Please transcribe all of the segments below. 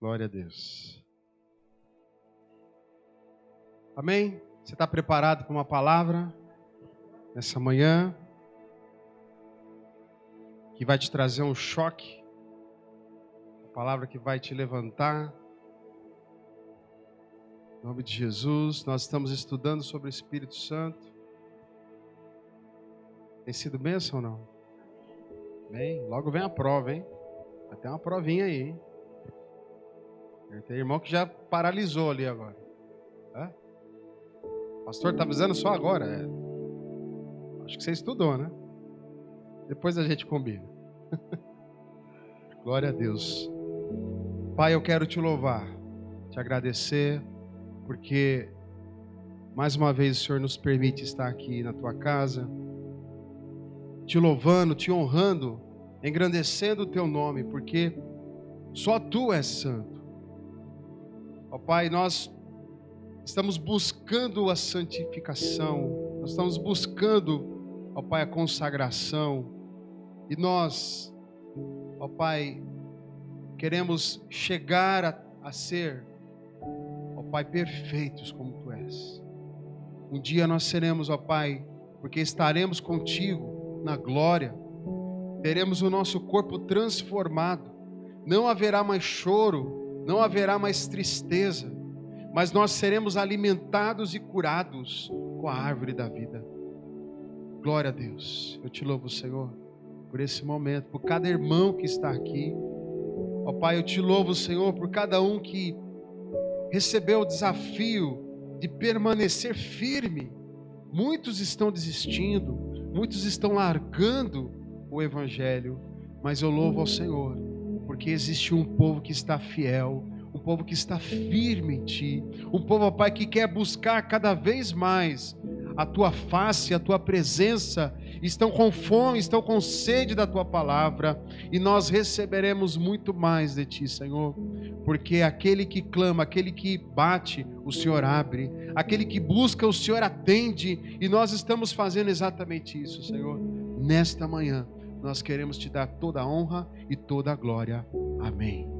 Glória a Deus. Amém? Você está preparado para uma palavra nessa manhã que vai te trazer um choque? Uma palavra que vai te levantar. Em nome de Jesus, nós estamos estudando sobre o Espírito Santo. Tem sido bênção ou não? Bem, logo vem a prova, hein? Vai ter uma provinha aí, hein? Tem irmão que já paralisou ali agora. Hã? O pastor está avisando só agora. Acho que você estudou, né? Depois a gente combina. Glória a Deus. Pai, eu quero te louvar, te agradecer, porque mais uma vez o Senhor nos permite estar aqui na tua casa, te louvando, te honrando, engrandecendo o teu nome, porque só tu és santo. Ó Pai, nós estamos buscando a santificação, nós estamos buscando, ó Pai, a consagração, e nós, ó Pai, queremos chegar a ser, ó Pai, perfeitos como tu és. Um dia nós seremos, ó Pai, porque estaremos contigo na glória, teremos o nosso corpo transformado, não haverá mais choro, não haverá mais tristeza, mas nós seremos alimentados e curados com a árvore da vida. Glória a Deus. Eu te louvo, Senhor, por esse momento, por cada irmão que está aqui. Ó Pai, eu te louvo, Senhor, por cada um que recebeu o desafio de permanecer firme. Muitos estão desistindo, muitos estão largando o Evangelho, mas eu louvo ao Senhor, porque existe um povo que está fiel, um povo que está firme em Ti, um povo, ó Pai, que quer buscar cada vez mais a Tua face, a Tua presença, estão com fome, estão com sede da Tua palavra, e nós receberemos muito mais de Ti, Senhor, porque aquele que clama, aquele que bate, o Senhor abre, aquele que busca, o Senhor atende, e nós estamos fazendo exatamente isso, Senhor. Nesta manhã, nós queremos Te dar toda a honra e toda a glória. Amém.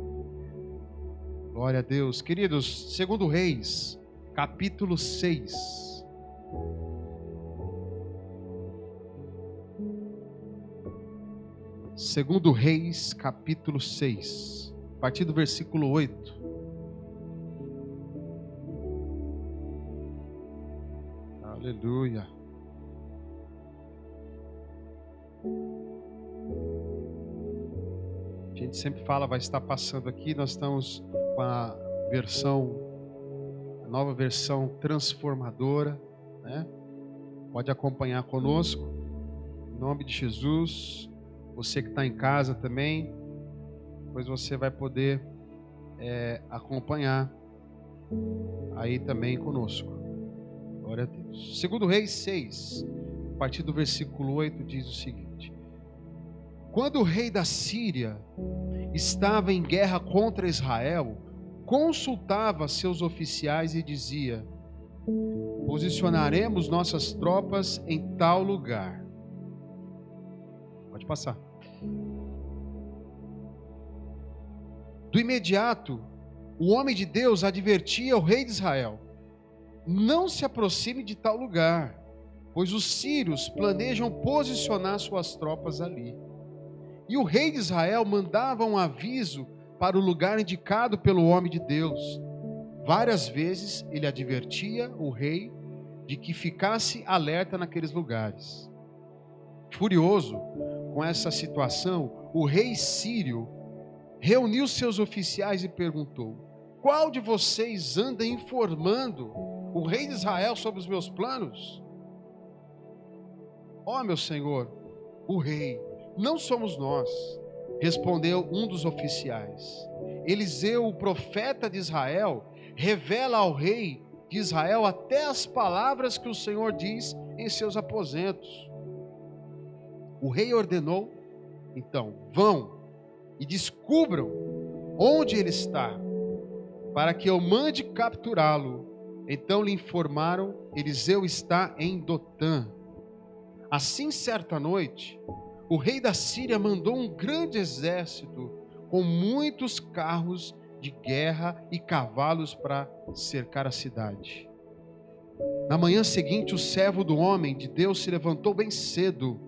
Glória a Deus. Queridos, 2 Reis, capítulo 6. Segundo Reis, capítulo 6, a partir do versículo 8. Aleluia. A gente sempre fala, vai estar passando aqui, nós estamos com a nova versão transformadora, né? Pode acompanhar conosco, em nome de Jesus. Você que está em casa também, depois você vai poder acompanhar aí também conosco. Glória a Deus. 2 Reis 6, a partir do versículo 8, diz o seguinte: Quando o rei da Síria estava em guerra contra Israel, consultava seus oficiais e dizia: posicionaremos nossas tropas em tal lugar. Pode passar. Do imediato, o homem de Deus advertia o rei de Israel: não se aproxime de tal lugar, pois os sírios planejam posicionar suas tropas ali. E o rei de Israel mandava um aviso para o lugar indicado pelo homem de Deus. Várias vezes ele advertia o rei de que ficasse alerta naqueles lugares. Furioso com essa situação, o rei sírio reuniu seus oficiais e perguntou: qual de vocês anda informando o rei de Israel sobre os meus planos? Ó meu senhor, o rei, não somos nós, respondeu um dos oficiais. Eliseu, o profeta de Israel, revela ao rei de Israel até as palavras que o Senhor diz em seus aposentos. O rei ordenou, então, vão e descubram onde ele está, para que eu mande capturá-lo. Então lhe informaram: Eliseu está em Dotã. Assim, certa noite, o rei da Síria mandou um grande exército com muitos carros de guerra e cavalos para cercar a cidade. Na manhã seguinte, o servo do homem de Deus se levantou bem cedo.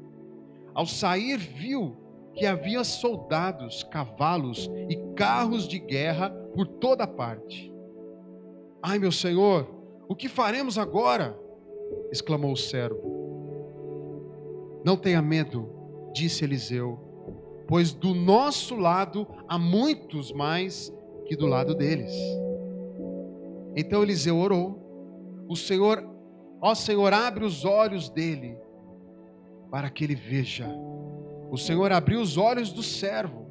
Ao sair, viu que havia soldados, cavalos e carros de guerra por toda parte. Ai, meu senhor, o que faremos agora? Exclamou o servo. Não tenha medo, disse Eliseu, pois do nosso lado há muitos mais que do lado deles. Então Eliseu orou. Ó Senhor, abre os olhos dele, para que ele veja. O Senhor abriu os olhos do servo,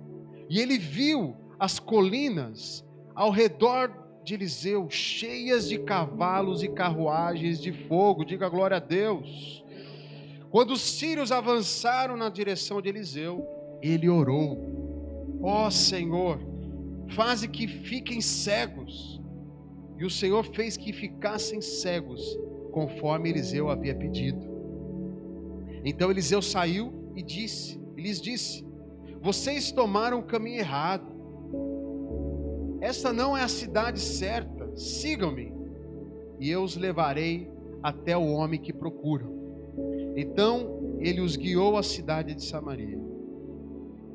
e ele viu as colinas ao redor de Eliseu, cheias de cavalos e carruagens de fogo. Diga glória a Deus. Quando os sírios avançaram na direção de Eliseu, ele orou: ó Senhor, faze que fiquem cegos. E o Senhor fez que ficassem cegos, conforme Eliseu havia pedido. Então Eliseu saiu e lhes disse: vocês tomaram o caminho errado. Esta não é a cidade certa. Sigam-me, e eu os levarei até o homem que procuram. Então ele os guiou à cidade de Samaria.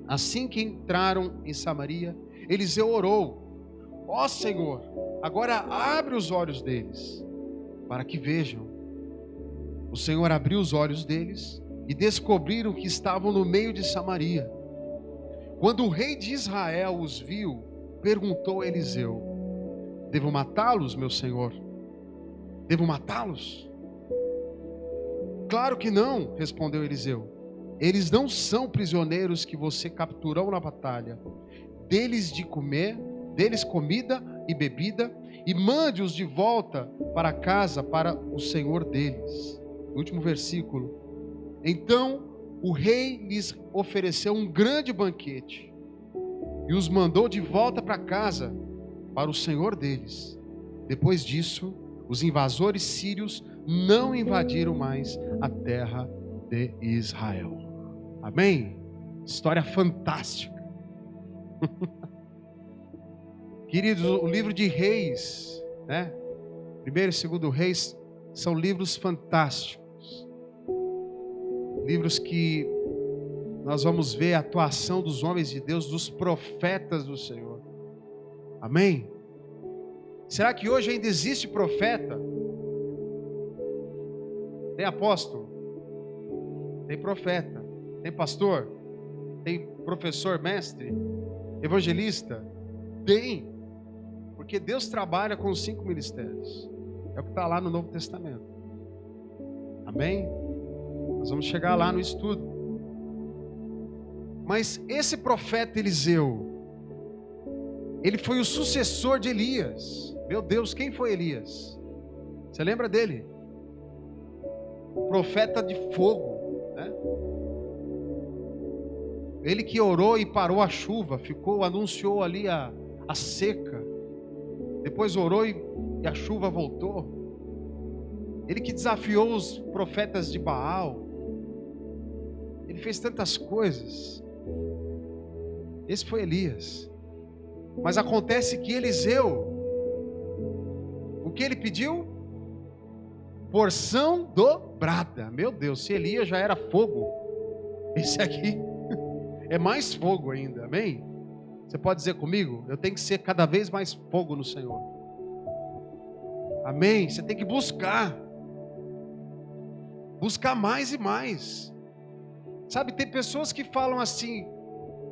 Assim que entraram em Samaria, Eliseu orou: ó Senhor, agora abre os olhos deles, para que vejam. O Senhor abriu os olhos deles e descobriram que estavam no meio de Samaria. Quando o rei de Israel os viu, perguntou a Eliseu: devo matá-los, meu senhor? Devo matá-los? Claro que não, respondeu Eliseu. Eles não são prisioneiros que você capturou na batalha. Deles comida e bebida, e mande-os de volta para casa, para o senhor deles. Último versículo. Então o rei lhes ofereceu um grande banquete e os mandou de volta para casa, para o senhor deles. Depois disso, os invasores sírios não invadiram mais a terra de Israel. Amém? História fantástica. Queridos, o livro de Reis, né? Primeiro e segundo Reis são livros fantásticos. Livros que nós vamos ver a atuação dos homens de Deus, dos profetas do Senhor. Amém? Será que hoje ainda existe profeta? Tem apóstolo? Tem profeta? Tem pastor? Tem professor, mestre? Evangelista? Tem. Porque Deus trabalha com os 5 ministérios. É o que está lá no Novo Testamento. Amém? Nós vamos chegar lá no estudo. Mas esse profeta Eliseu, ele foi o sucessor de Elias. Meu Deus, quem foi Elias? Você lembra dele? Profeta de fogo, né? Ele que orou e parou a chuva, anunciou ali a seca. Depois orou e a chuva voltou. Ele que desafiou os profetas de Baal. Ele fez tantas coisas. Esse foi Elias. Mas acontece que Eliseu, o que ele pediu? Porção dobrada. Meu Deus, se Elias já era fogo, esse aqui é mais fogo ainda, amém? Você pode dizer comigo? Eu tenho que ser cada vez mais fogo no Senhor. Amém? Você tem que buscar mais e mais. Sabe, tem pessoas que falam assim: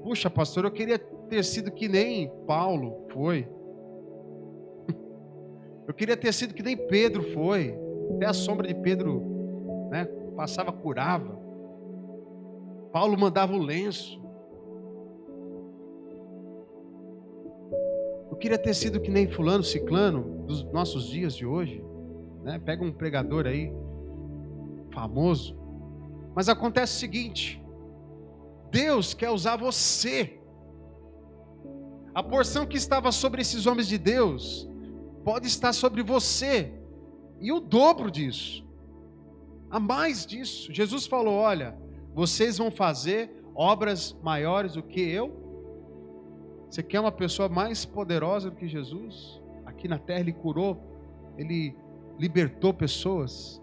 puxa, pastor, eu queria ter sido que nem Paulo foi. Eu queria ter sido que nem Pedro foi. Até a sombra de Pedro, né, passava, curava. Paulo mandava o lenço. Eu queria ter sido que nem fulano, ciclano, dos nossos dias de hoje, né? Pega um pregador aí, famoso. Mas acontece o seguinte: Deus quer usar você. A porção que estava sobre esses homens de Deus pode estar sobre você, e o dobro disso, a mais disso. Jesus falou: olha, vocês vão fazer obras maiores do que eu. Você quer uma pessoa mais poderosa do que Jesus? Aqui na terra ele curou, ele libertou pessoas.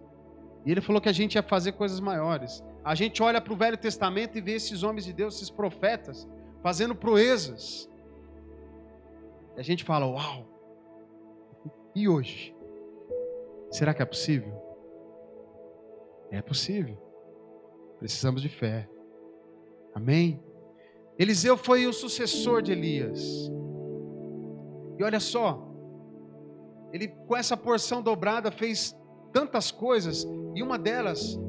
E ele falou que a gente ia fazer coisas maiores. A gente olha para o Velho Testamento e vê esses homens de Deus, esses profetas, fazendo proezas. E a gente fala, uau! E hoje? Será que é possível? É possível. Precisamos de fé. Amém? Eliseu foi o sucessor de Elias. E olha só, ele com essa porção dobrada fez tantas coisas, e uma delas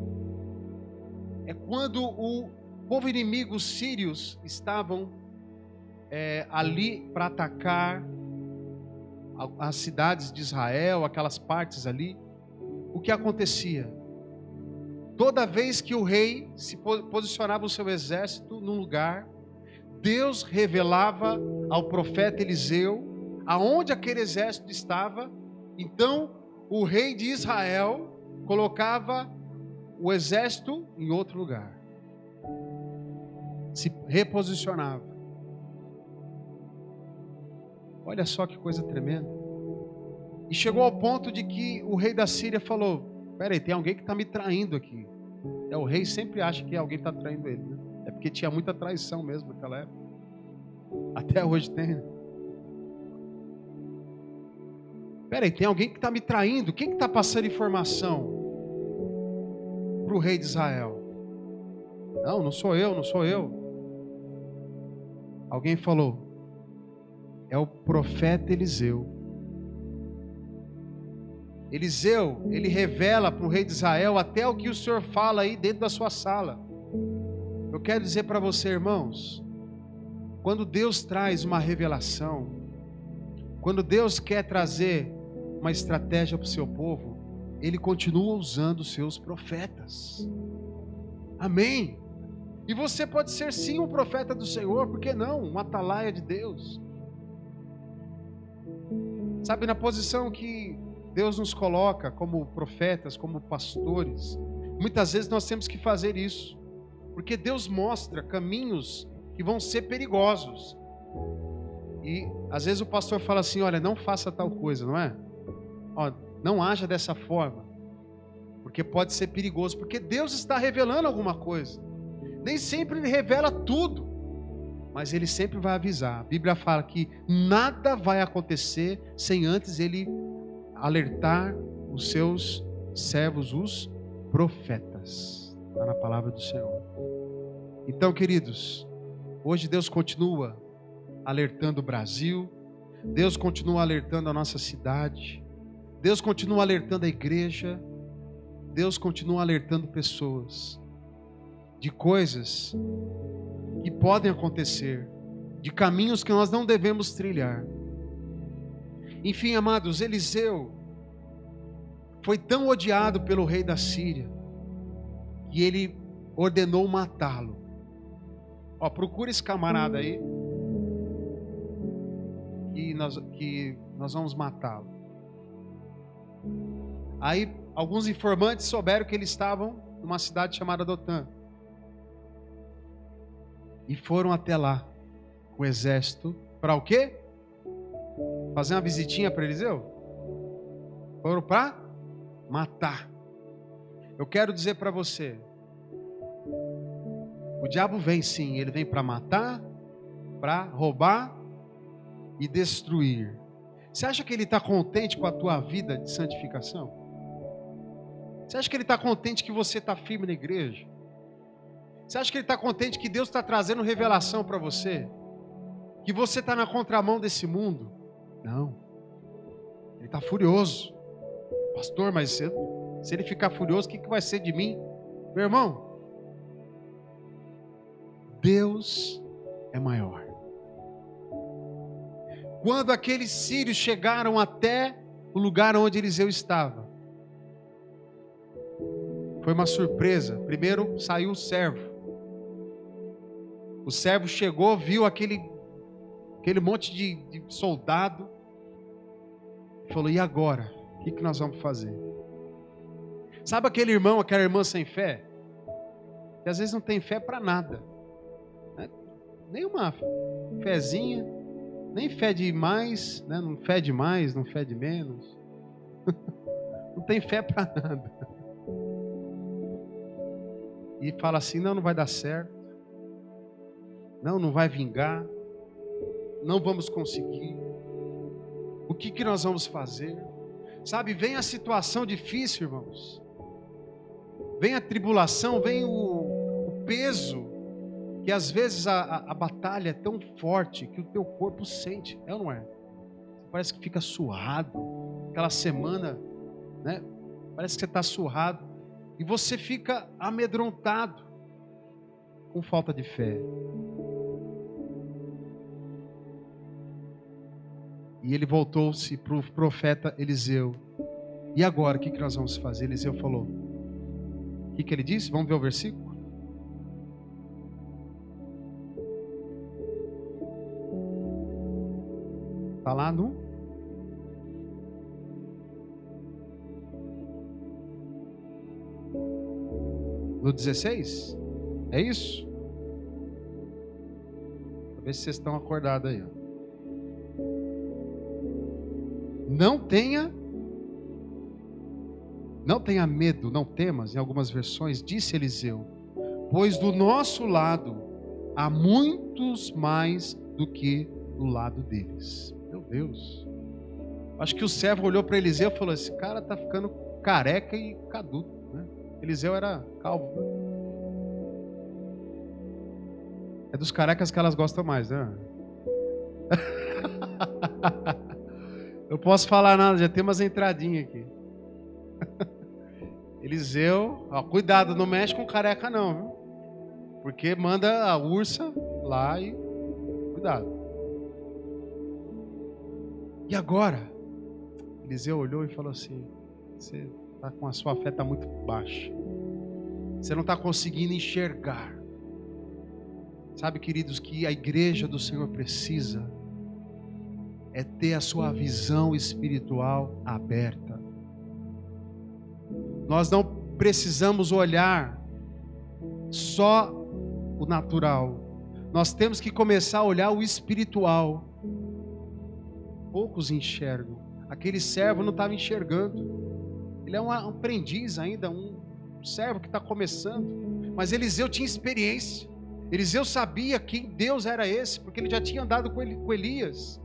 é quando o povo inimigo, os sírios, estavam ali para atacar as cidades de Israel, aquelas partes ali. O que acontecia? Toda vez que o rei se posicionava o seu exército num lugar, Deus revelava ao profeta Eliseu aonde aquele exército estava. Então o rei de Israel colocava o exército em outro lugar, se reposicionava. Olha só que coisa tremenda. E chegou ao ponto de que o rei da Síria falou: peraí, tem alguém que está me traindo aqui. O rei sempre acha que alguém está traindo ele, né? É porque tinha muita traição mesmo naquela época. Até hoje tem, né? Peraí, tem alguém que está me traindo. Quem que está passando informação para o rei de Israel? Não, não sou eu, não sou eu. Alguém falou: é o profeta Eliseu. Eliseu, ele revela para o rei de Israel até o que o Senhor fala aí dentro da sua sala. Eu quero dizer para você, irmãos, quando Deus traz uma revelação, quando Deus quer trazer uma estratégia para o seu povo, Ele continua usando os seus profetas. Amém? E você pode ser sim um profeta do Senhor, por que não? Um atalaia de Deus. Sabe, na posição que Deus nos coloca como profetas, como pastores, muitas vezes nós temos que fazer isso, porque Deus mostra caminhos que vão ser perigosos. E às vezes o pastor fala assim: olha, não faça tal coisa, não é? Ó, não haja dessa forma, porque pode ser perigoso, porque Deus está revelando alguma coisa. Nem sempre Ele revela tudo, mas Ele sempre vai avisar. A Bíblia fala que nada vai acontecer sem antes Ele alertar os seus servos, os profetas. Está na palavra do Senhor. Então, queridos, hoje Deus continua alertando o Brasil, Deus continua alertando a nossa cidade, Deus continua alertando a igreja, Deus continua alertando pessoas de coisas que podem acontecer, de caminhos que nós não devemos trilhar. Enfim, amados, Eliseu foi tão odiado pelo rei da Síria que ele ordenou matá-lo. Ó, procura esse camarada aí, que nós vamos matá-lo. Aí alguns informantes souberam que eles estavam numa cidade chamada Dotã e foram até lá com o exército para o quê? Fazer uma visitinha para Eliseu? Foram para matar. Eu quero dizer para você, o diabo vem sim, ele vem para matar, para roubar e destruir. Você acha que ele está contente com a tua vida de santificação? Você acha que ele está contente que você está firme na igreja? Você acha que ele está contente que Deus está trazendo revelação para você? Que você está na contramão desse mundo? Não. Ele está furioso. Pastor, mas se ele ficar furioso, o que vai ser de mim? Meu irmão, Deus é maior. Quando aqueles sírios chegaram até o lugar onde Eliseu estava, foi uma surpresa. Primeiro saiu o servo. O servo chegou, viu aquele monte de soldado, e falou: e agora? O que nós vamos fazer? Sabe aquele irmão, aquela irmã sem fé? Que às vezes não tem fé para nada, né? Nenhuma fezinha. Nem fede mais, né? Não fede mais, não fede menos. Não tem fé para nada. E fala assim, não, não vai dar certo. Não, não vai vingar. Não vamos conseguir. O que nós vamos fazer? Sabe, vem a situação difícil, irmãos. Vem a tribulação, vem o peso. Que às vezes a batalha é tão forte que o teu corpo sente. É ou não é? Parece que fica surrado. Aquela semana, né? Parece que você está surrado. E você fica amedrontado. Com falta de fé. E ele voltou-se para o profeta Eliseu. E agora, o que nós vamos fazer? Eliseu falou. O que ele disse? Vamos ver o versículo? Está lá no 16? É isso? Vou ver se vocês estão acordados aí. Ó. Não tenha medo, não temas, em algumas versões, disse Eliseu, pois do nosso lado há muitos mais do que do lado deles. Meu Deus. Acho que o servo olhou para Eliseu e falou: esse cara está ficando careca e caduco, né? Eliseu era calvo. É dos carecas que elas gostam mais, né? Eu posso falar nada, já tem umas entradinhas aqui. Eliseu, ó, cuidado, não mexe com careca não, viu? Porque manda a ursa lá e cuidado. E agora? Eliseu olhou e falou assim: você está com a sua fé está muito baixa. Você não está conseguindo enxergar. Sabe, queridos, que a igreja do Senhor precisa é ter a sua visão espiritual aberta. Nós não precisamos olhar só o natural. Nós temos que começar a olhar o espiritual. Poucos enxergam. Aquele servo não estava enxergando. Ele é um aprendiz ainda, um servo que está começando. Mas Eliseu tinha experiência. Eliseu sabia quem Deus era esse, porque ele já tinha andado com Elias.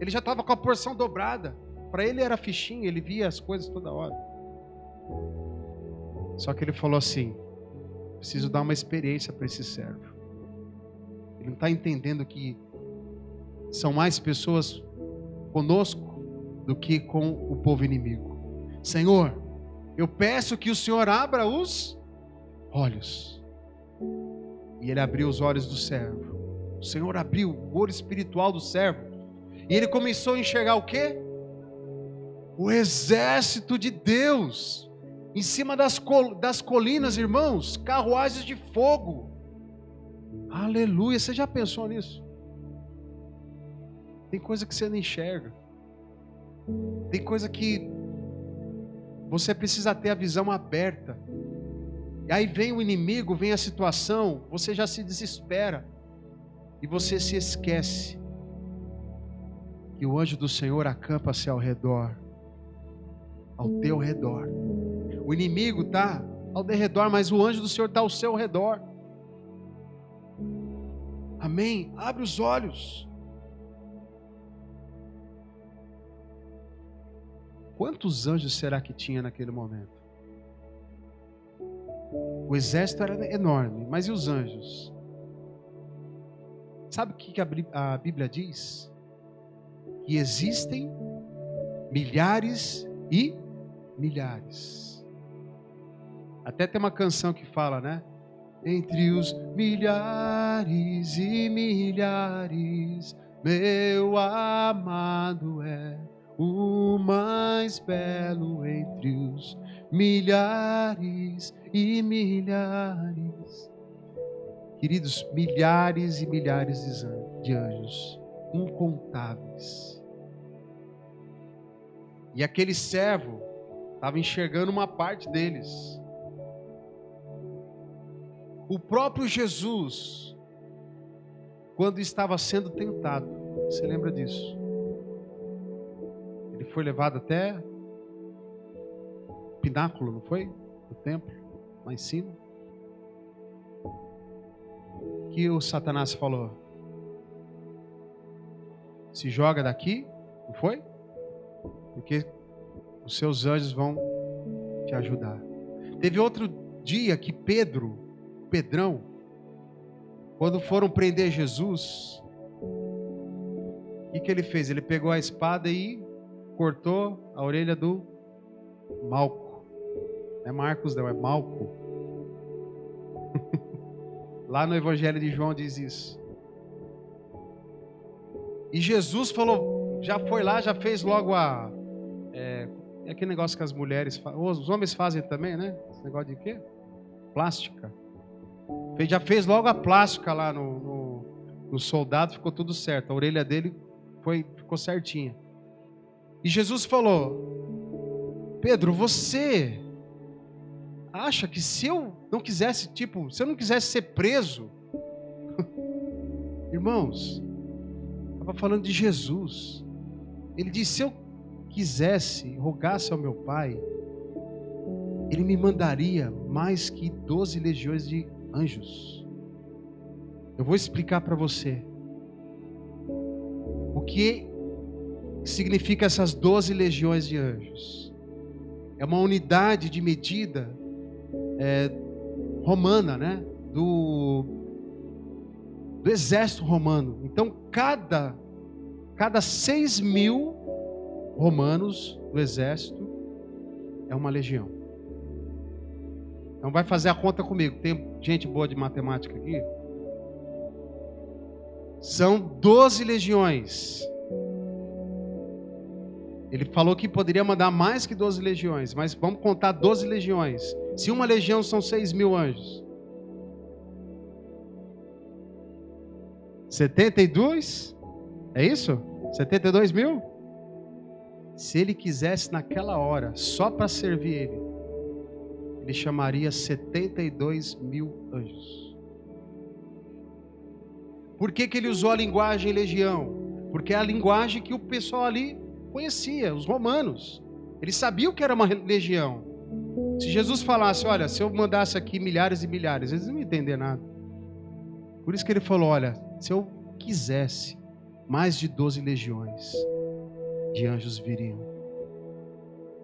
Ele já estava com a porção dobrada. Para ele era fichinha, ele via as coisas toda hora. Só que ele falou assim: preciso dar uma experiência para esse servo. Ele não está entendendo que são mais pessoas conosco do que com o povo inimigo. Senhor, eu peço que o Senhor abra os olhos. E ele abriu os olhos do servo. O Senhor abriu o olho espiritual do servo. E ele começou a enxergar o quê? O exército de Deus. Em cima das colinas, irmãos, carruagens de fogo. Aleluia, você já pensou nisso? Tem coisa que você não enxerga. Tem coisa que você precisa ter a visão aberta. E aí vem o inimigo, vem a situação, você já se desespera. E você se esquece que o anjo do Senhor acampa-se ao redor. Ao teu redor. O inimigo está ao derredor, mas o anjo do Senhor está ao seu redor. Amém? Abre os olhos. Quantos anjos será que tinha naquele momento? O exército era enorme, mas e os anjos? Sabe o que a Bíblia diz? Que existem milhares e milhares. Até tem uma canção que fala, né? Entre os milhares e milhares, meu amado é o mais belo entre os milhares e milhares. Queridos, milhares e milhares de anjos, incontáveis. E aquele servo estava enxergando uma parte deles. O próprio Jesus, quando estava sendo tentado, Você lembra disso? Ele foi levado até o pináculo, não foi? Do templo, lá em cima. Que o Satanás falou: se joga daqui, não foi? Porque os seus anjos vão te ajudar. Teve outro dia que Pedrão, quando foram prender Jesus, o que ele fez? Ele pegou a espada e cortou a orelha do Malco. Não é Marcos não, é Malco. Lá no Evangelho de João diz isso. E Jesus falou, já foi lá, já fez logo é aquele negócio que as mulheres fazem, os homens fazem também, né? Esse negócio de quê? Plástica. Já fez logo a plástica lá no soldado, ficou tudo certo. A orelha dele ficou certinha. E Jesus falou: Pedro, você acha que se eu não quisesse, se eu não quisesse ser preso, irmãos, estava falando de Jesus. Ele disse: se eu quisesse, rogasse ao meu Pai, Ele me mandaria mais que 12 legiões de anjos. Eu vou explicar para você o que significa essas 12 legiões de anjos. É uma unidade de medida romana, né? Do exército romano. Então cada 6.000 romanos do exército é uma legião. Então vai fazer a conta comigo. Tem gente boa de matemática aqui? São 12 legiões. Ele falou que poderia mandar mais que 12 legiões, mas vamos contar 12 legiões. Se uma legião são 6.000 anjos. 72? É isso? 72 mil? Se ele quisesse naquela hora, só para servir ele chamaria 72.000 anjos. Por que ele usou a linguagem legião? Porque é a linguagem que o pessoal ali conhecia, os romanos. Eles sabiam que era uma legião. Se Jesus falasse, olha, se eu mandasse aqui milhares e milhares, eles não iam entender nada. Por isso que ele falou, olha, se eu quisesse, mais de 12 legiões de anjos viriam.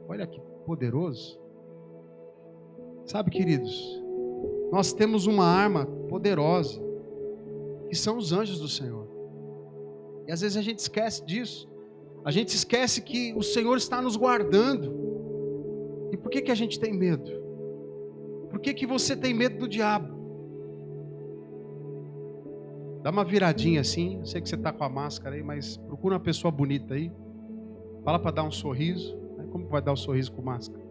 Olha que poderoso. Sabe, queridos, nós temos uma arma poderosa, que são os anjos do Senhor. E às vezes a gente esquece disso. A gente esquece que o Senhor está nos guardando. E por que a gente tem medo? Por que você tem medo do diabo? Dá uma viradinha assim. Eu sei que você está com a máscara aí, mas procura uma pessoa bonita aí. Fala para dar um sorriso. Como vai dar um sorriso com máscara?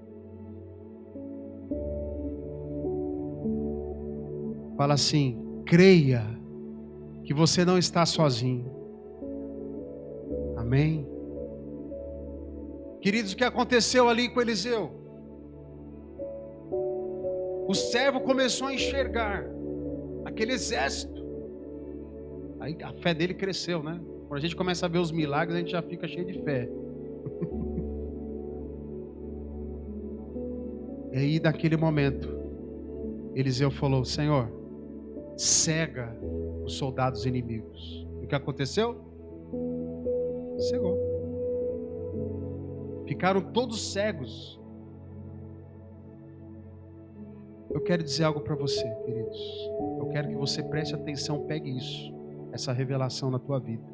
Fala assim: creia que você não está sozinho. Amém? Queridos, o que aconteceu ali com Eliseu? O servo começou a enxergar aquele exército. Aí a fé dele cresceu, né? Quando a gente começa a ver os milagres, a gente já fica cheio de fé. E aí, naquele momento, Eliseu falou: Senhor, cega os soldados inimigos. O que aconteceu? Cegou. Ficaram todos cegos. Eu quero dizer algo para você, queridos. Eu quero que você preste atenção, pegue isso, essa revelação na tua vida.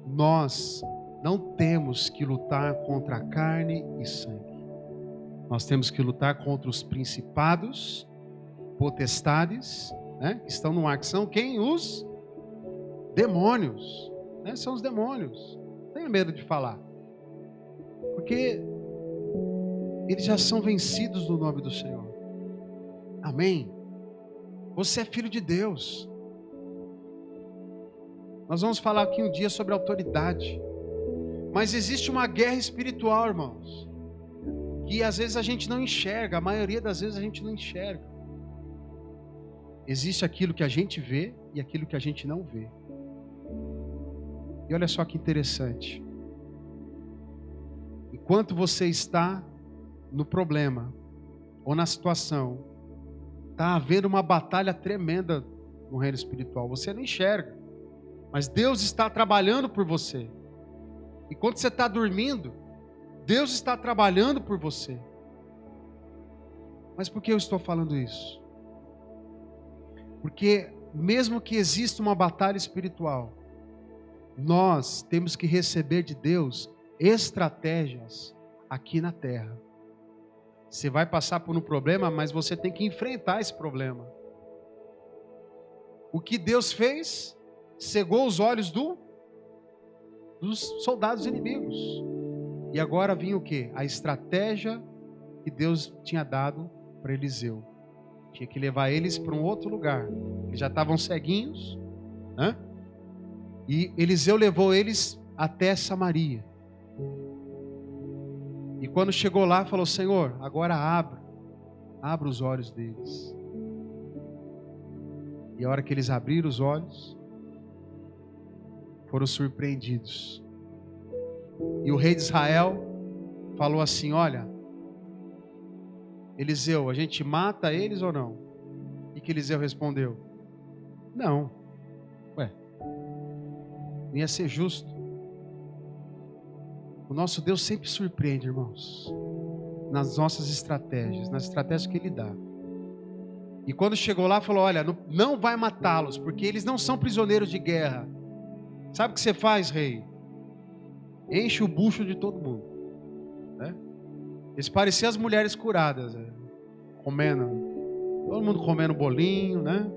Nós não temos que lutar contra a carne e sangue. Nós temos que lutar contra os principados, potestades, né, que estão no ar, que são quem? Os demônios, né? São os demônios. Não tenha medo de falar, porque eles já são vencidos no nome do Senhor. Amém? Você é filho de Deus. Nós vamos falar aqui um dia sobre autoridade, mas existe uma guerra espiritual, irmãos, que às vezes a gente não enxerga, a maioria das vezes a gente não enxerga. Existe aquilo que a gente vê e aquilo que a gente não vê. E olha só que interessante. Enquanto você está no problema ou na situação, está havendo uma batalha tremenda no reino espiritual. Você não enxerga, mas Deus está trabalhando por você. Enquanto você está dormindo, Deus está trabalhando por você. Mas por que eu estou falando isso? Porque mesmo que exista uma batalha espiritual, nós temos que receber de Deus estratégias aqui na terra. Você vai passar por um problema, mas você tem que enfrentar esse problema. O que Deus fez? Cegou os olhos dos soldados inimigos. E agora vinha o quê? A estratégia que Deus tinha dado para Eliseu. Tinha que levar eles para um outro lugar. Eles já estavam ceguinhos, né? E Eliseu levou eles até Samaria. E quando chegou lá, falou: Senhor, agora abra os olhos deles. E a hora que eles abriram os olhos, foram surpreendidos. E o rei de Israel falou assim: olha, Eliseu, a gente mata eles ou não? E que Eliseu respondeu: não. Ué, não ia ser justo. O nosso Deus sempre surpreende, irmãos, nas nossas estratégias, nas estratégias que Ele dá. E quando chegou lá, falou: olha, não vai matá-los, porque eles não são prisioneiros de guerra. Sabe o que você faz, rei? Enche o bucho de todo mundo, né? Eles pareciam as mulheres curadas, né? Comendo, todo mundo comendo bolinho, né?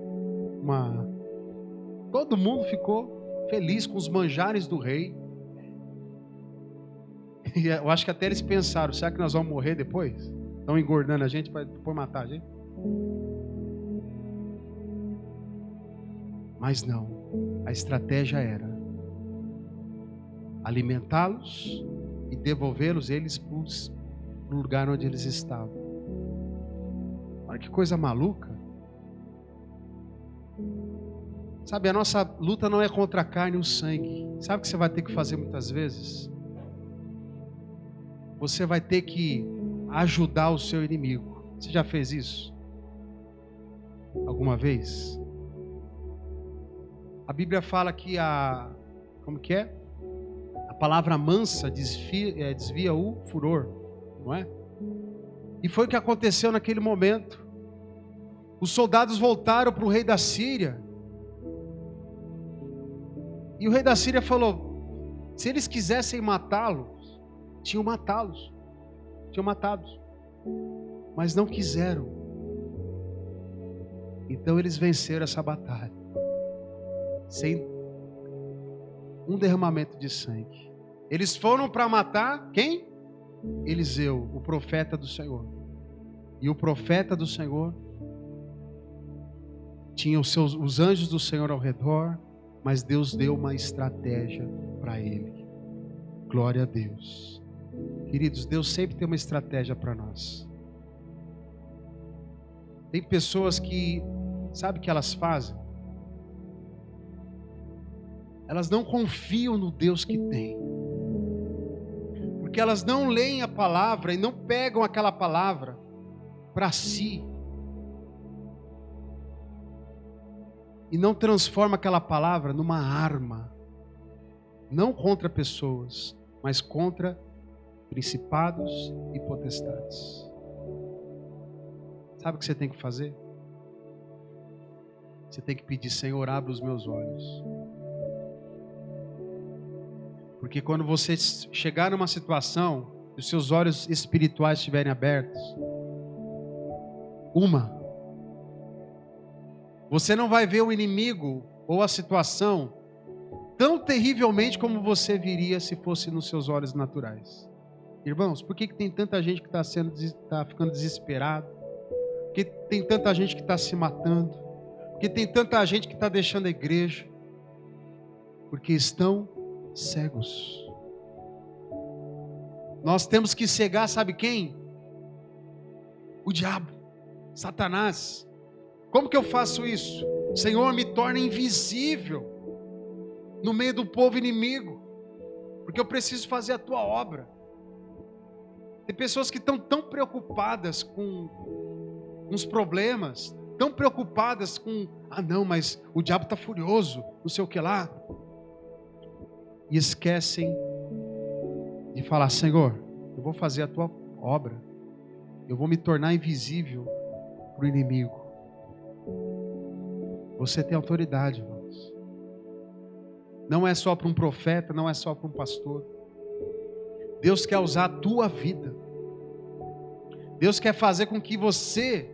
Todo mundo ficou feliz com os manjares do rei. E eu acho que até eles pensaram: será que nós vamos morrer depois? Estão engordando a gente para depois matar a gente? Mas não, a estratégia era alimentá-los e devolvê-los eles para o lugar onde eles estavam. Olha que coisa maluca. Sabe, a nossa luta não é contra a carne e o sangue. Sabe o que você vai ter que fazer muitas vezes? Você vai ter que ajudar o seu inimigo. Você já fez isso? Alguma vez? A Bíblia fala que como que é? A palavra mansa desvia o furor, não é? E foi o que aconteceu naquele momento. Os soldados voltaram para o rei da Síria. E o rei da Síria falou: se eles quisessem matá-los, tinham matá-los. Tinham matados. Mas não quiseram. Então eles venceram essa batalha. Sem um derramamento de sangue. Eles foram para matar quem? Eliseu, o profeta do Senhor. E o profeta do Senhor tinha os anjos do Senhor ao redor, mas Deus deu uma estratégia para ele. Glória a Deus. Queridos, Deus sempre tem uma estratégia para nós. Tem pessoas que, sabe o que elas fazem? Elas não confiam no Deus que tem. Porque elas não leem a palavra e não pegam aquela palavra para si. E não transformam aquela palavra numa arma. Não contra pessoas, mas contra principados e potestades. Sabe o que você tem que fazer? Você tem que pedir: Senhor, abre os meus olhos. Porque quando você chegar numa situação e os seus olhos espirituais estiverem abertos, você não vai ver o inimigo ou a situação tão terrivelmente como você viria se fosse nos seus olhos naturais. Irmãos, por que tem tanta gente que está ficando desesperado? Por que tem tanta gente que está se matando? Por que tem tanta gente que está deixando a igreja? Porque estão cegos. Nós temos que cegar, sabe quem? O diabo, Satanás. Como que eu faço isso? Senhor, me torna invisível. no meio do povo inimigo, porque eu preciso fazer a tua obra. Tem pessoas que estão tão preocupadas com os problemas, tão preocupadas com, não, mas o diabo está furioso, não sei o que lá, e esquecem de falar: Senhor, eu vou fazer a tua obra, eu vou me tornar invisível para o inimigo. Você tem autoridade, irmãos. Não é só para um profeta, não é só para um pastor. Deus quer usar a tua vida. Deus quer fazer com que você,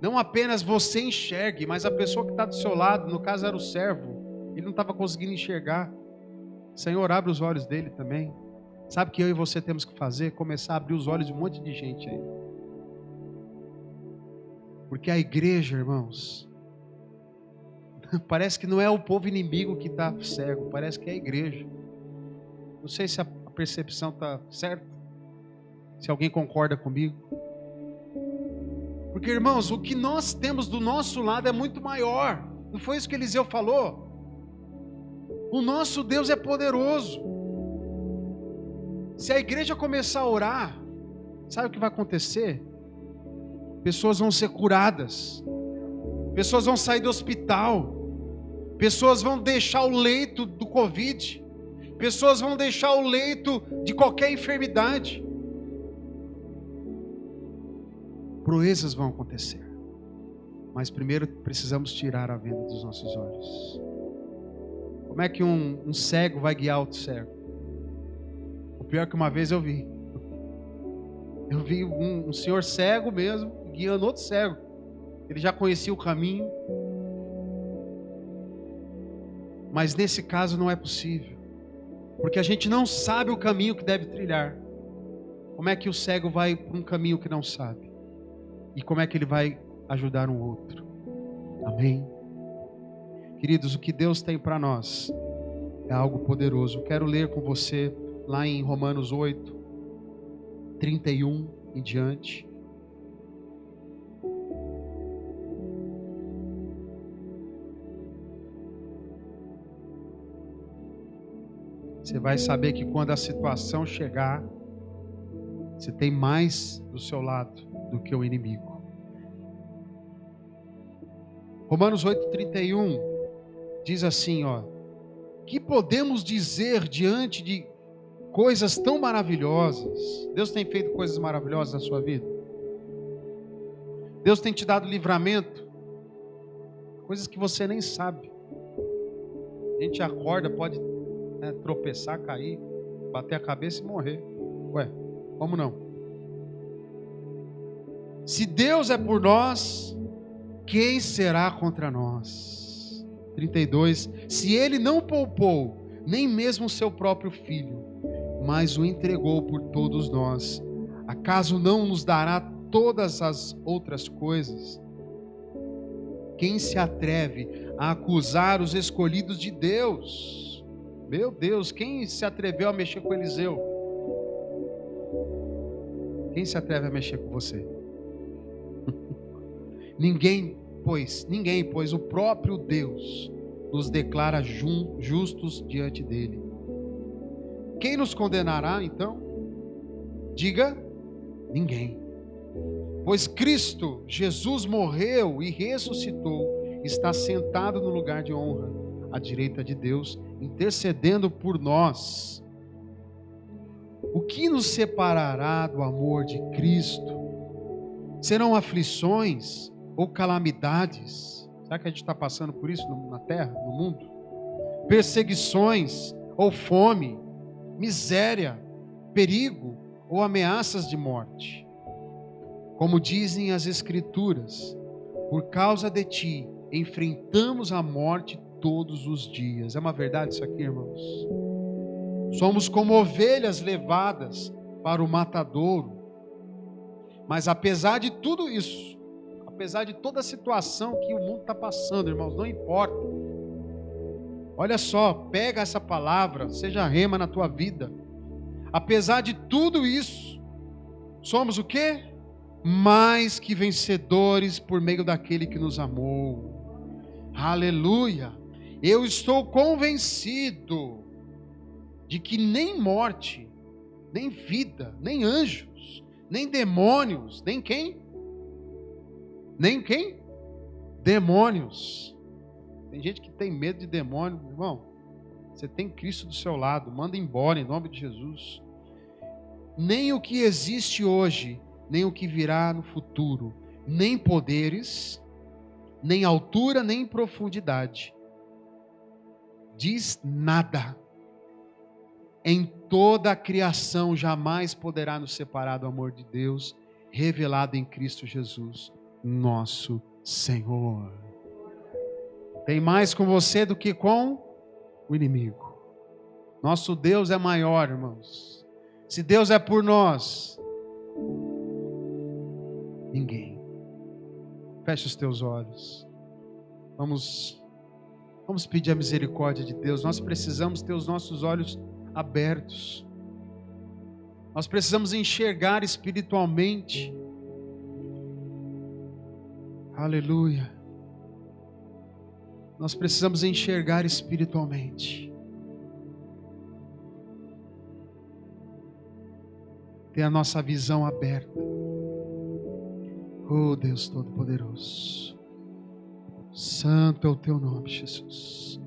não apenas você enxergue, mas a pessoa que está do seu lado, no caso era o servo, ele não estava conseguindo enxergar. Senhor, abre os olhos dele também. Sabe o que eu e você temos que fazer? Começar a abrir os olhos de um monte de gente aí. Porque a igreja, irmãos, parece que não é o povo inimigo que está cego, parece que é a igreja. Não sei se a percepção está certa, se alguém concorda comigo. Porque, irmãos, o que nós temos do nosso lado é muito maior. Não foi isso que Eliseu falou? O nosso Deus é poderoso. Se a igreja começar a orar, sabe o que vai acontecer? Pessoas vão ser curadas, pessoas vão sair do hospital, pessoas vão deixar o leito do Covid, pessoas vão deixar o leito de qualquer enfermidade. Proezas vão acontecer, mas primeiro precisamos tirar a venda dos nossos olhos. Como é que um cego vai guiar outro cego? O pior é que uma vez eu vi um senhor cego mesmo, guiando outro cego. Ele já conhecia o caminho, mas nesse caso não é possível, porque a gente não sabe o caminho que deve trilhar. Como é que o cego vai para um caminho que não sabe? E como é que ele vai ajudar um outro? Amém? Queridos, o que Deus tem para nós é algo poderoso. Eu quero ler com você lá em Romanos 8, 31 em diante. Você vai saber que quando a situação chegar, você tem mais do seu lado do que o inimigo. Romanos 8:31 diz assim, que podemos dizer diante de coisas tão maravilhosas? Deus tem feito coisas maravilhosas na sua vida? Deus tem te dado livramento? Coisas que você nem sabe. A gente acorda, pode tropeçar, cair, bater a cabeça e morrer. Como não? Se Deus é por nós, quem será contra nós? 32. Se Ele não poupou nem mesmo o seu próprio Filho, mas o entregou por todos nós, acaso não nos dará todas as outras coisas? Quem se atreve a acusar os escolhidos de Deus? Meu Deus, quem se atreveu a mexer com Eliseu? Quem se atreve a mexer com você? Ninguém, pois o próprio Deus nos declara justos diante dele. Quem nos condenará então? Diga, ninguém. Pois Cristo Jesus morreu e ressuscitou, está sentado no lugar de honra, à direita de Deus, intercedendo por nós. O que nos separará do amor de Cristo? Serão aflições ou calamidades? Será que a gente está passando por isso na terra, no mundo? Perseguições ou fome, miséria, perigo ou ameaças de morte? Como dizem as Escrituras, por causa de ti enfrentamos a morte todos os dias. É uma verdade isso aqui, irmãos? Somos como ovelhas levadas para o matadouro. Mas apesar de tudo isso, apesar de toda a situação que o mundo está passando, irmãos, não importa. Olha só, pega essa palavra, seja rema na tua vida. Apesar de tudo isso, somos o quê? Mais que vencedores por meio daquele que nos amou. Aleluia! Eu estou convencido de que nem morte, nem vida, nem anjos, nem demônios, nem quem? Nem quem? Demônios. Tem gente que tem medo de demônio, irmão. Você tem Cristo do seu lado, manda embora em nome de Jesus. Nem o que existe hoje, nem o que virá no futuro, nem poderes, nem altura, nem profundidade, diz nada, em toda a criação jamais poderá nos separar do amor de Deus, revelado em Cristo Jesus, nosso Senhor. Tem mais com você do que com o inimigo. Nosso Deus é maior, irmãos. Se Deus é por nós, ninguém. Feche os teus olhos. Vamos pedir a misericórdia de Deus. Nós precisamos ter os nossos olhos abertos. Nós precisamos enxergar espiritualmente. Aleluia. Nós precisamos enxergar espiritualmente. Ter a nossa visão aberta. Oh Deus Todo-Poderoso. Santo é o teu nome, Jesus.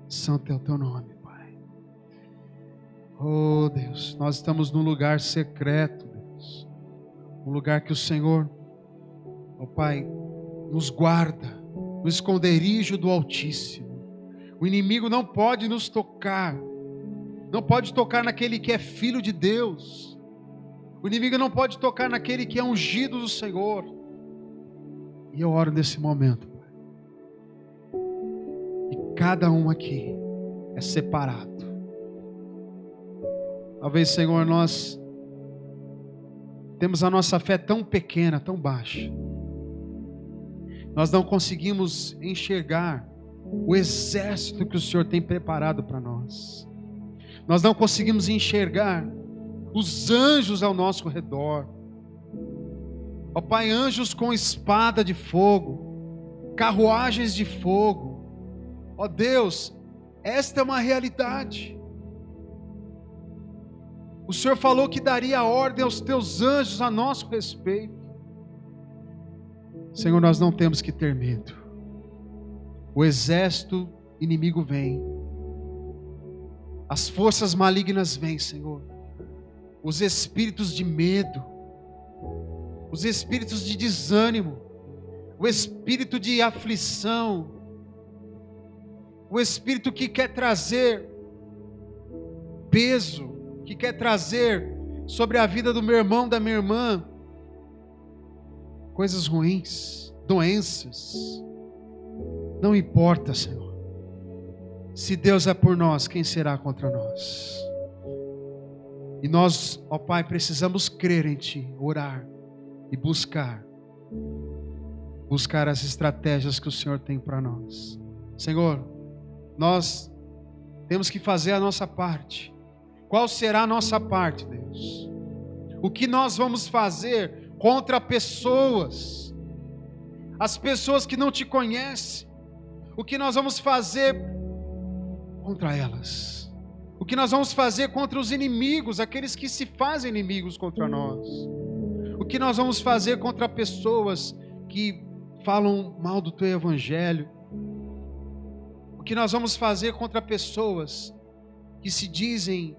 Santo é o teu nome, Pai. Oh Deus, nós estamos num lugar secreto, Deus. Um lugar que o Senhor, oh Pai, nos guarda, no esconderijo do Altíssimo. O inimigo não pode nos tocar. Não pode tocar naquele que é filho de Deus. O inimigo não pode tocar naquele que é ungido do Senhor. E eu oro nesse momento, Pai. E cada um aqui é separado. Talvez, Senhor, nós temos a nossa fé tão pequena, tão baixa. Nós não conseguimos enxergar o exército que o Senhor tem preparado para nós. Nós não conseguimos enxergar os anjos ao nosso redor. Ó Pai, anjos com espada de fogo, carruagens de fogo. Ó Deus, esta é uma realidade. O Senhor falou que daria ordem aos teus anjos a nosso respeito. Senhor, nós não temos que ter medo. O exército inimigo vem. As forças malignas vêm, Senhor. Os espíritos de medo, os espíritos de desânimo, o espírito de aflição, o espírito que quer trazer peso, que quer trazer sobre a vida do meu irmão, da minha irmã, coisas ruins, doenças. Não importa, Senhor. Se Deus é por nós, quem será contra nós? E nós, ó Pai, precisamos crer em Ti, orar e buscar as estratégias que o Senhor tem para nós. Senhor, nós temos que fazer a nossa parte. Qual será a nossa parte, Deus? O que nós vamos fazer contra pessoas, as pessoas que não Te conhecem? O que nós vamos fazer contra elas? O que nós vamos fazer contra os inimigos, aqueles que se fazem inimigos contra nós? O que nós vamos fazer contra pessoas que falam mal do Teu Evangelho? O que nós vamos fazer contra pessoas que dizem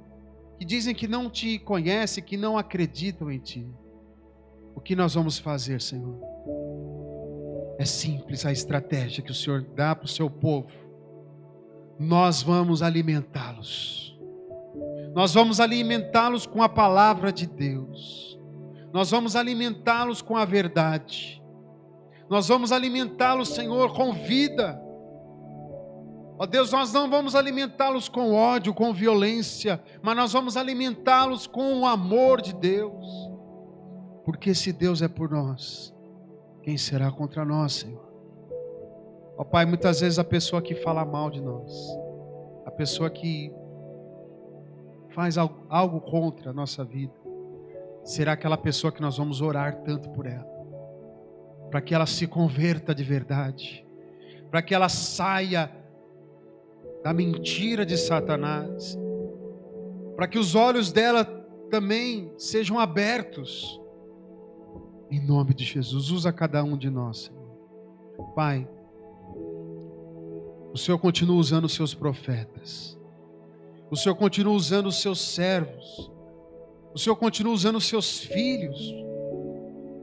que não Te conhecem, que não acreditam em Ti? O que nós vamos fazer, Senhor? É simples a estratégia que o Senhor dá para o Seu povo. Nós vamos alimentá-los. Nós vamos alimentá-los com a palavra de Deus. Nós vamos alimentá-los com a verdade. Nós vamos alimentá-los, Senhor, com vida. Ó Deus, nós não vamos alimentá-los com ódio, com violência, mas nós vamos alimentá-los com o amor de Deus. Porque se Deus é por nós, quem será contra nós, Senhor? Ó Pai, muitas vezes a pessoa que fala mal de nós, a pessoa que faz algo contra a nossa vida, será aquela pessoa que nós vamos orar tanto por ela, para que ela se converta de verdade, para que ela saia da mentira de Satanás, para que os olhos dela também sejam abertos. Em nome de Jesus, usa cada um de nós, Senhor. Pai, o Senhor continua usando os seus profetas, o Senhor continua usando os seus servos, o Senhor continua usando os seus filhos,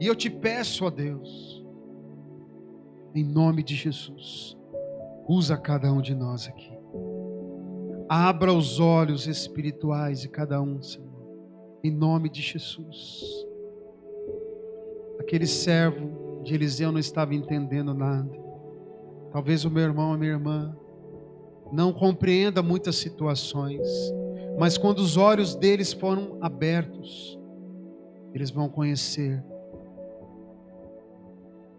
e eu te peço, ó Deus, em nome de Jesus, usa cada um de nós aqui, abra os olhos espirituais de cada um, Senhor, em nome de Jesus. Aquele servo de Eliseu não estava entendendo nada. Talvez o meu irmão, a minha irmã, não compreenda muitas situações, mas quando os olhos deles foram abertos, eles vão conhecer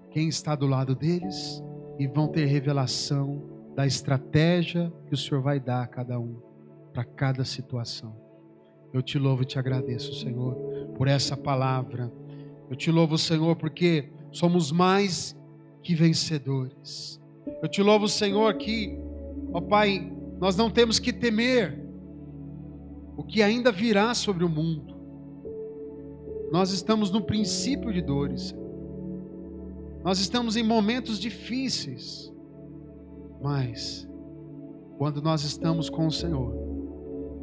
quem está do lado deles e vão ter revelação da estratégia que o Senhor vai dar a cada um, para cada situação. Eu te louvo e te agradeço, Senhor, por essa palavra. Eu te louvo, Senhor, porque somos mais que vencedores. Eu te louvo, Senhor, que, ó Pai, nós não temos que temer o que ainda virá sobre o mundo. Nós estamos no princípio de dores, Senhor. Nós estamos em momentos difíceis, mas quando nós estamos com o Senhor,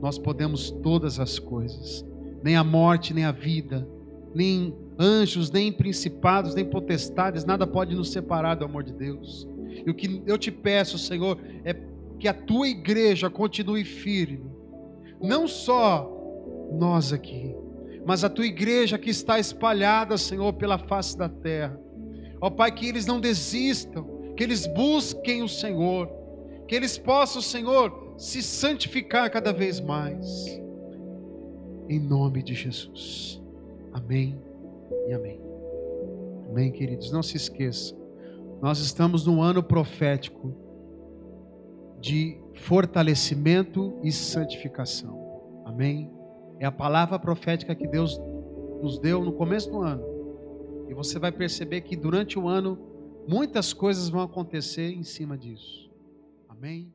nós podemos todas as coisas. Nem a morte, nem a vida, nem anjos, nem principados, nem potestades, nada pode nos separar do amor de Deus. E o que eu te peço, Senhor, é que a tua igreja continue firme. Não só nós aqui, mas a tua igreja que está espalhada, Senhor, pela face da terra. Ó Pai, que eles não desistam, que eles busquem o Senhor, que eles possam, Senhor, se santificar cada vez mais. Em nome de Jesus. Amém e amém. Amém, queridos. Não se esqueça, nós estamos num ano profético de fortalecimento e santificação. Amém? É a palavra profética que Deus nos deu no começo do ano. E você vai perceber que durante o ano muitas coisas vão acontecer em cima disso. Amém?